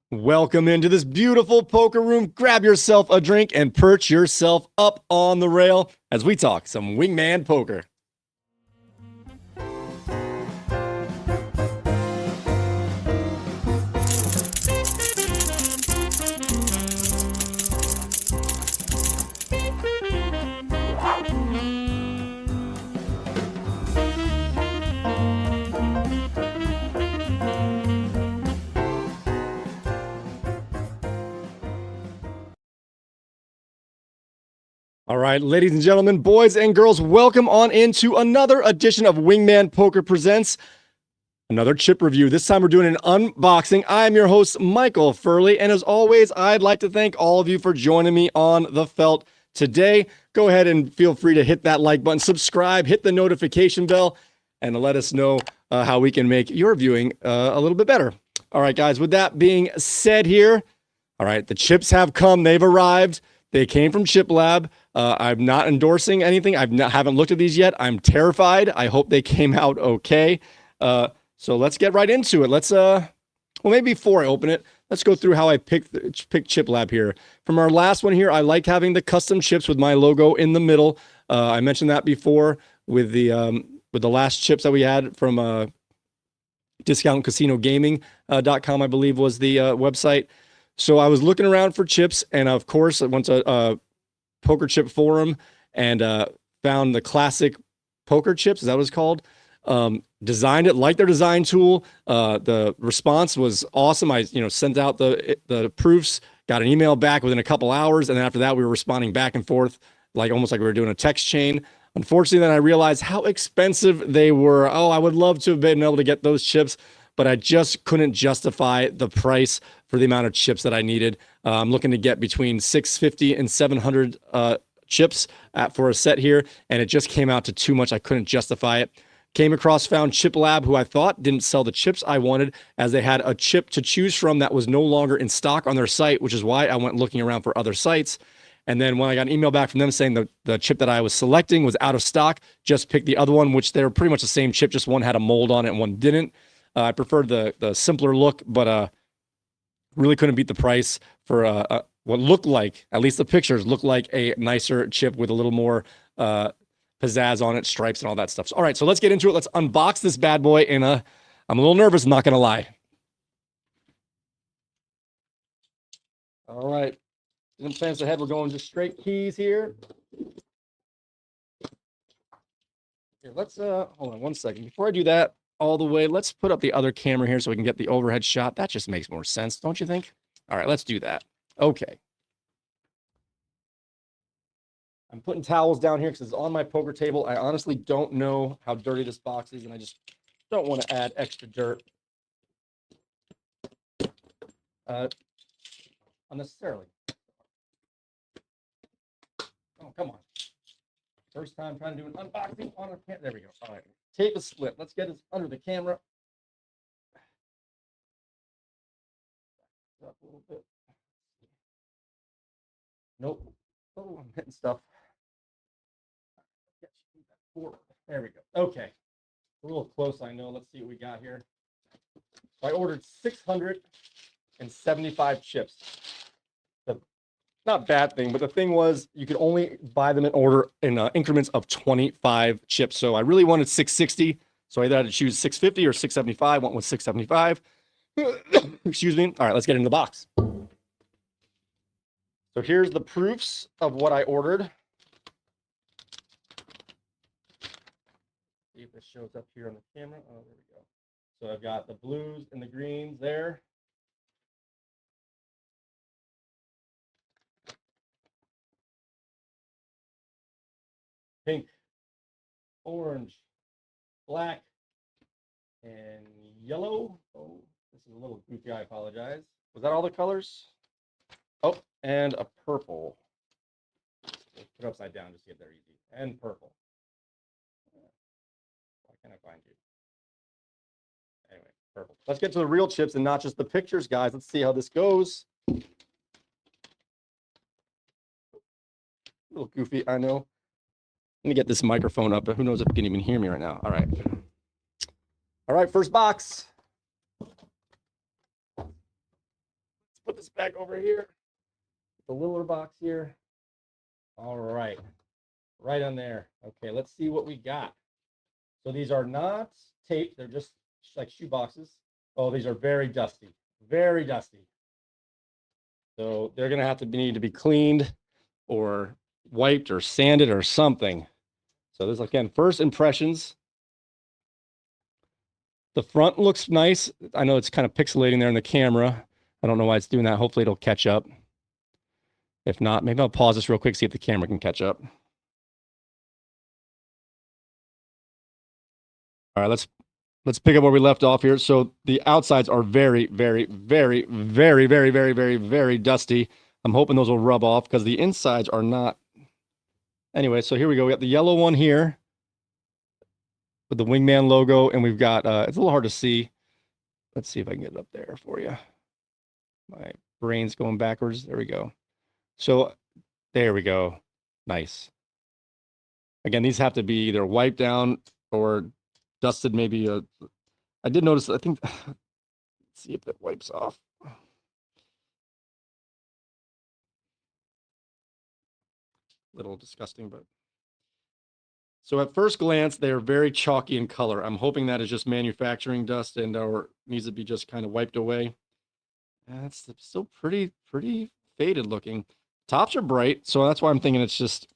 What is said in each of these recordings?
Welcome into this beautiful poker room. Grab yourself a drink and perch yourself up on the rail as we talk some wingman poker. All right, ladies and gentlemen, boys and girls, welcome on into another edition of Wingman Poker Presents. Another chip review. This time we're doing an unboxing. I'm your host, Michael Furley, and as always, I'd like to thank all of you for joining me on the felt today. Go ahead and feel free to hit that like button, subscribe, hit the notification bell, and let us know how we can make your viewing a little bit better. All right, guys, with that being said here, all right, the chips have come. They've arrived. They came from Chip Lab. I'm not endorsing anything. Haven't looked at these yet. I'm terrified. I hope they came out okay. So let's get right into it. Well, maybe before I open it, let's go through how I picked Chip Lab here. From our last one here, I liked having the custom chips with my logo in the middle. I mentioned that before with the last chips that we had from discountcasinogaming.com, I believe was the website. So I was looking around for chips, and of course, I went to Poker Chip Forum and found the classic poker chips. Is that what it's called? Designed it, like their design tool. The response was awesome. I sent out the proofs, got an email back within a couple hours, and then after that, we were responding back and forth, almost like we were doing a text chain. Unfortunately, then I realized how expensive they were. Oh, I would love to have been able to get those chips, but I just couldn't justify the price for the amount of chips that I needed. I'm looking to get between 650 and 700 chips for a set here, and it just came out to too much. I couldn't justify it. Found Chip Lab, who I thought didn't sell the chips I wanted, as they had a chip to choose from that was no longer in stock on their site, which is why I went looking around for other sites. And then when I got an email back from them saying the chip that I was selecting was out of stock, just pick the other one, which they're pretty much the same chip, just one had a mold on it and one didn't. I preferred the simpler look, but really couldn't beat the price for what looked like, at least the pictures, looked like a nicer chip with a little more pizzazz on it, stripes and all that stuff. So, all right, so let's get into it. Let's unbox this bad boy. And I'm a little nervous, not going to lie. All right. Didn't plans ahead. We're going just straight keys here. Here, let's hold on one second. Before I do that all the way, let's put up the other camera here so we can get the overhead shot. That just makes more sense, don't you think? All right, let's do that. Okay. I'm putting towels down here because it's on my poker table. I honestly don't know how dirty this box is, and I just don't want to add extra dirt unnecessarily. Oh, come on. First time trying to do an unboxing on a camera. There we go. All right. Tape is split. Let's get it under the camera. Up a little bit. Nope. Oh, I'm hitting stuff. There we go. Okay. A little close, I know. Let's see what we got here. I ordered 675 chips. Not bad thing, but the thing was you could only buy them in order in increments of 25 chips. So I really wanted 660. So I either had to choose 650 or 675. Went with 675. Excuse me. All right, let's get into the box. So here's the proofs of what I ordered. See if this shows up here on the camera. Oh, there we go. So I've got the blues and the greens there. Pink, orange, black, and yellow. Oh, this is a little goofy. I apologize. Was that all the colors? Oh, and a purple. Put it upside down just to get there easy. And purple. Why can't I find you? Anyway, purple. Let's get to the real chips and not just the pictures, guys. Let's see how this goes. A little goofy, I know. Let me get this microphone up, but who knows if you can even hear me right now. All right. All right, first box. this back over here. The littler box here. All right. Right on there. Okay, let's see what we got. So these are not taped. They're just like shoe boxes. Oh, these are very dusty. Very dusty. So they're going to have to need to be cleaned or wiped or sanded or something. So this, again, first impressions. The front looks nice. I know it's kind of pixelating there in the camera. I don't know why it's doing that. Hopefully it'll catch up. If not, maybe I'll pause this real quick, see if the camera can catch up. All right, let's pick up where we left off here. So the outsides are very, very, very, very, very, very, very, very dusty. I'm hoping those will rub off because the insides are not. Anyway, so here we go. We got the yellow one here with the Wingman logo, and we've got, it's a little hard to see. Let's see if I can get it up there for you. My brain's going backwards. There we go. So there we go. Nice. Again, these have to be either wiped down or dusted. Maybe I did notice, I think, let's see if that wipes off. Little disgusting, but so at first glance, they're very chalky in color. I'm hoping that is just manufacturing dust and or needs to be just kind of wiped away. That's still pretty faded looking. Tops are bright, so that's why I'm thinking it's just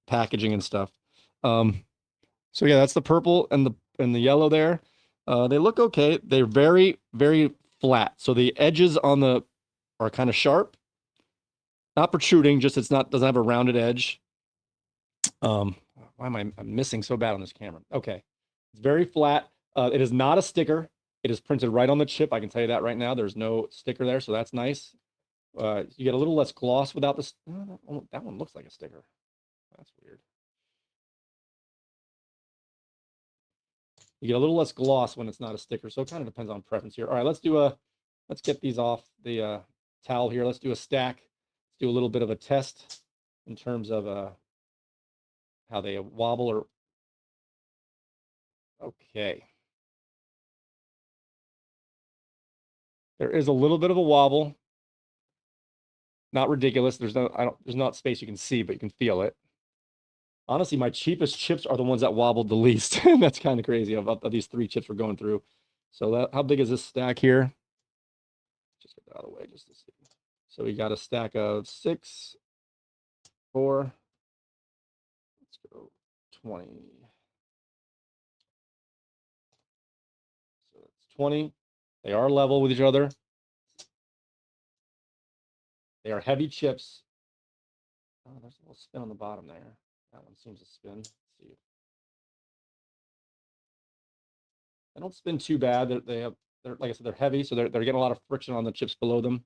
packaging and stuff. So yeah, that's the purple and the yellow there. They look okay. They're very flat. So the edges on the are kind of sharp, not protruding. Just doesn't have a rounded edge. Why am I'm missing so bad on this camera? Okay, it's very flat. It is not a sticker. It is printed right on the chip. I can tell you that right now. There's no sticker there, so that's nice. You get a little less gloss without this. That one looks like a sticker. That's weird. You get a little less gloss when it's not a sticker, so it kind of depends on preference here. All right, let's get these off the towel here. Let's do a stack. Let's do a little bit of a test in terms of how they wobble or. Okay. There is a little bit of a wobble. Not ridiculous. There's not space you can see, but you can feel it. Honestly, my cheapest chips are the ones that wobbled the least. That's kind of crazy of these 3 chips we're going through. So how big is this stack here? Just get that out of the way just to see. So we got a stack of 6, 4. Let's go 20. So that's 20. They are level with each other. They are heavy chips. Oh, there's a little spin on the bottom there. That one seems to spin. Let's see. They don't spin too bad. They're like I said, they're heavy, so they're getting a lot of friction on the chips below them.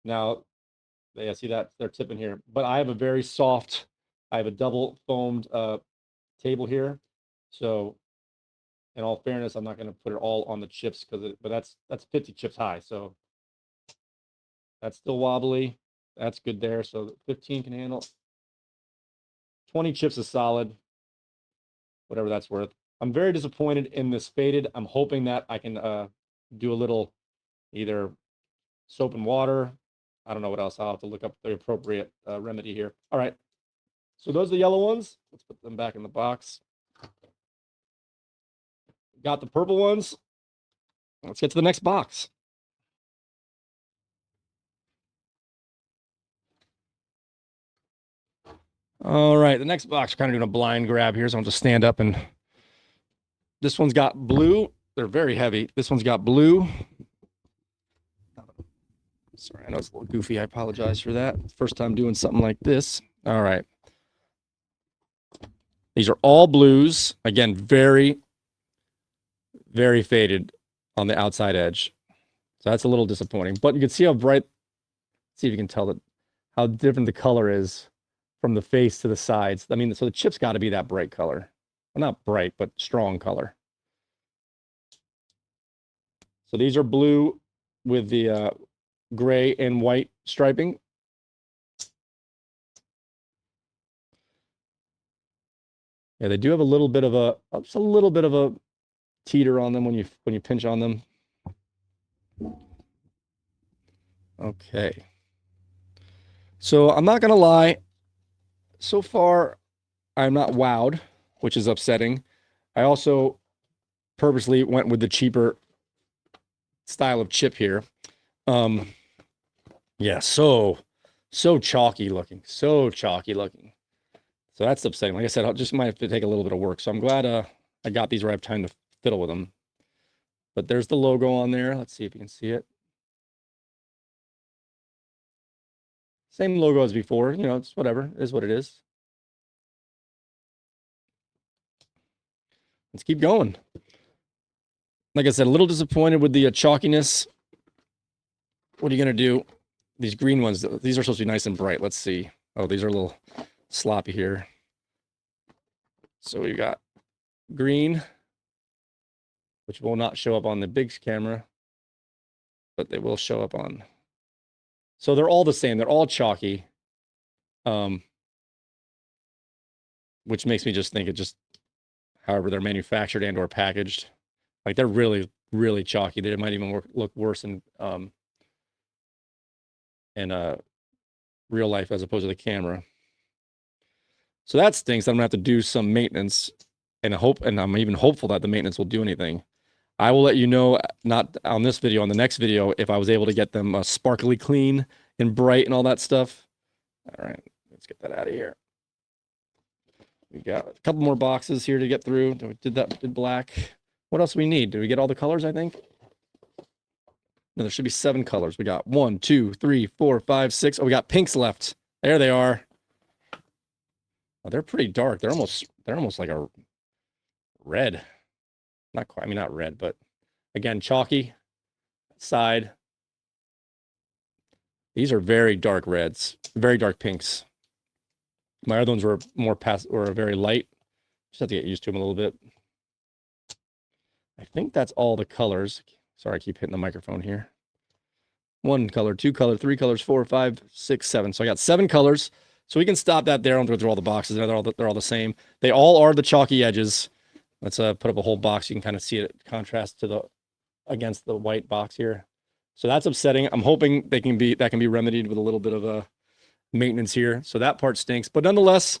Now, yeah, see that they're tipping here, but I have a very soft. I have a double foamed table here, so in all fairness, I'm not going to put it all on the chips but that's 50 chips high, so that's still wobbly. That's good there. So 15 can handle. 20 chips is solid, whatever that's worth. I'm very disappointed in this faded. I'm hoping that I can do a little either soap and water. I don't know what else. I'll have to look up the appropriate remedy here. All right. So those are the yellow ones. Let's put them back in the box. Got the purple ones. Let's get to the next box. All right, the next box, we're kind of doing a blind grab here, so I'll just stand up and this one's got blue. They're very heavy. This one's got blue. Sorry, I know it's a little goofy. I apologize for that. First time doing something like this. All right. These are all blues. Again, very faded on the outside edge. So that's a little disappointing. But you can see how bright, see if you can tell that how different the color is from the face to the sides. I mean, so the chip's got to be that bright color. Well, not bright, but strong color. So these are blue with the gray and white striping. Yeah, they do have a little bit of just a little bit of a teeter on them when you pinch on them. Okay. So I'm not gonna lie. So far, I'm not wowed, which is upsetting. I also purposely went with the cheaper style of chip here. Yeah, so chalky looking, so chalky looking. So that's upsetting. Like I said, I just might have to take a little bit of work. So I'm glad I got these where I have time to fiddle with them. But there's the logo on there. Let's see if you can see it. Same logo as before. You know, it's whatever. It is what it is. Let's keep going. Like I said, a little disappointed with the chalkiness. What are you going to do? These green ones, these are supposed to be nice and bright. Let's see. Oh, these are a little sloppy here. So we got green, which will not show up on the big camera, but they will show up on. So they're all the same. They're all chalky, which makes me just think it just, however they're manufactured and or packaged, like they're really, really chalky. They might even look worse in real life as opposed to the camera. So that stinks. I'm gonna have to do some maintenance, and I'm even hopeful that the maintenance will do anything. I will let you know, not on this video, on the next video, if I was able to get them sparkly clean and bright and all that stuff. All right, let's get that out of here. We got a couple more boxes here to get through. We did black. What else do we need? Did we get all the colors, I think? No, there should be 7 colors. We got 1, 2, 3, 4, 5, 6. Oh, we got pinks left. There they are. Oh, they're pretty dark. They're almost like a red. Not quite, I mean, not red, but again, chalky side. These are very dark reds, very dark pinks. My other ones were more or very light. Just have to get used to them a little bit. I think that's all the colors. Sorry, I keep hitting the microphone here. 1 color, 2 color, 3 colors, 4, 5, 6, 7. So I got 7 colors. So we can stop that there. I don't go through all the boxes. They're all the same. They all are the chalky edges. Let's put up a whole box. You can kind of see it contrast to against the white box here. So that's upsetting. I'm hoping that can be remedied with a little bit of maintenance here. So that part stinks. But nonetheless,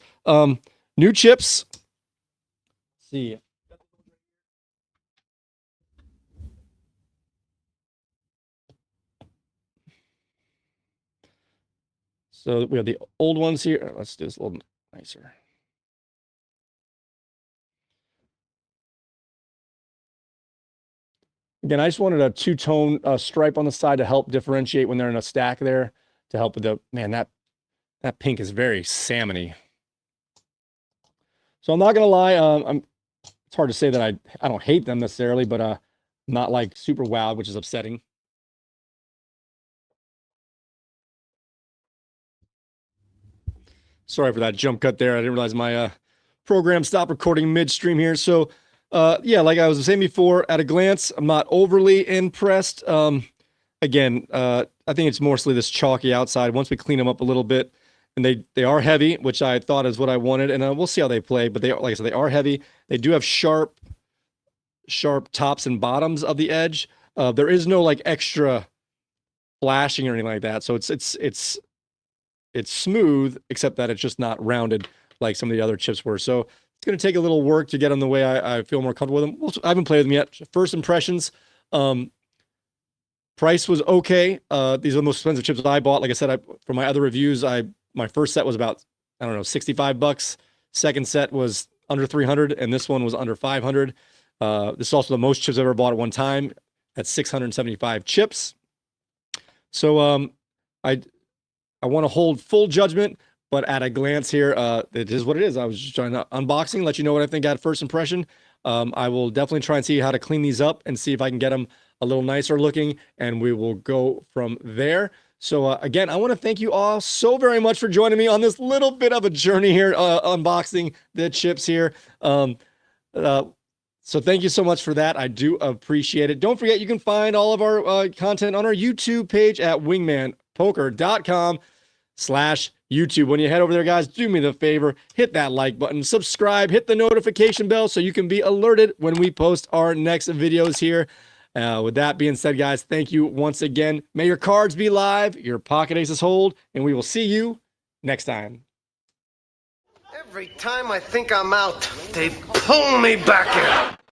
new chips. Let's see. So we have the old ones here. Let's do this a little nicer. Again, I just wanted a 2-tone stripe on the side to help differentiate when they're in a stack there, to help with man, that pink is very salmony. So I'm not gonna lie, it's hard to say that I don't hate them necessarily, but not like super wowed, which is upsetting. Sorry for that jump cut there. I didn't realize my program stopped recording midstream here. So yeah, like I was saying before, at a glance, I'm not overly impressed. Again, I think it's mostly this chalky outside. Once we clean them up a little bit, and they are heavy, which I thought is what I wanted, and we'll see how they play. But like I said, they are heavy. They do have sharp tops and bottoms of the edge. There is no like extra flashing or anything like that. So it's smooth, except that it's just not rounded like some of the other chips were. So it's going to take a little work to get them the way I feel more comfortable with them. I haven't played with them yet. First impressions. Price was okay. These are the most expensive chips I bought. Like I said, for my other reviews, my first set was about, I don't know, $65. Second set was under 300, and this one was under 500. This is also the most chips I've ever bought at one time. At 675 chips. So I want to hold full judgment, but at a glance here, it is what it is. I was just trying to unboxing, let you know what I think at first impression. I will definitely try and see how to clean these up and see if I can get them a little nicer looking, and we will go from there. So again, I want to thank you all so very much for joining me on this little bit of a journey here, unboxing the chips here. So thank you so much for that. I do appreciate it. Don't forget, you can find all of our content on our YouTube page at wingmanpoker.com/. YouTube. When you head over there, guys, do me the favor, hit that like button, subscribe, hit the notification bell so you can be alerted when we post our next videos here. With that being said, guys, thank you once again. May your cards be live, your pocket aces hold, and we will see you next time. Every time I think I'm out, they pull me back in.